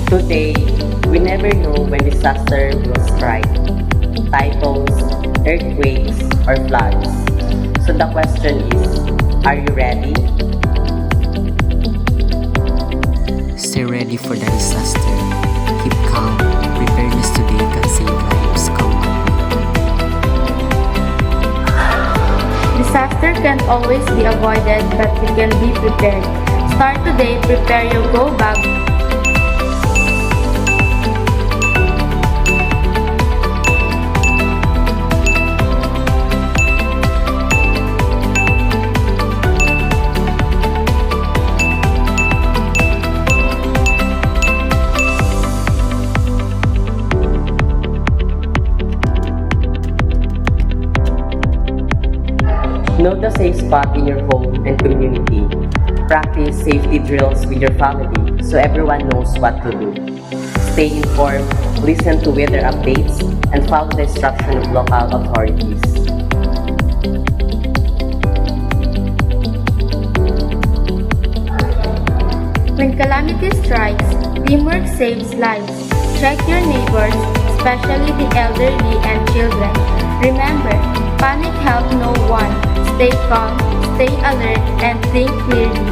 Today, we never know when disaster will strike. Typhoons, earthquakes, or floods. So the question is, are you ready? Stay ready for the disaster. Keep calm. Preparedness today can save lives. Come on. Disaster can't always be avoided, but we can be prepared. Start today, prepare your go bag. Know the safe spot in your home and community. Practice safety drills with your family so everyone knows what to do. Stay informed, listen to weather updates, and follow the instruction of local authorities. When calamity strikes, teamwork saves lives. Check your neighbors, especially the elderly and children. Remember, panic helps no one. Stay calm, stay alert, and think clearly.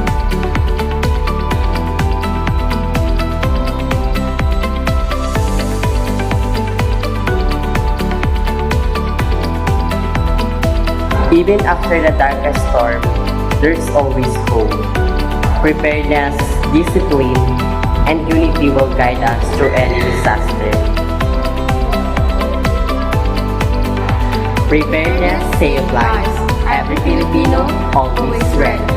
Even after the darkest storm, there's always hope. Preparedness, discipline, and unity will guide us through any disaster. Preparedness saves lives. Every Filipino always ready.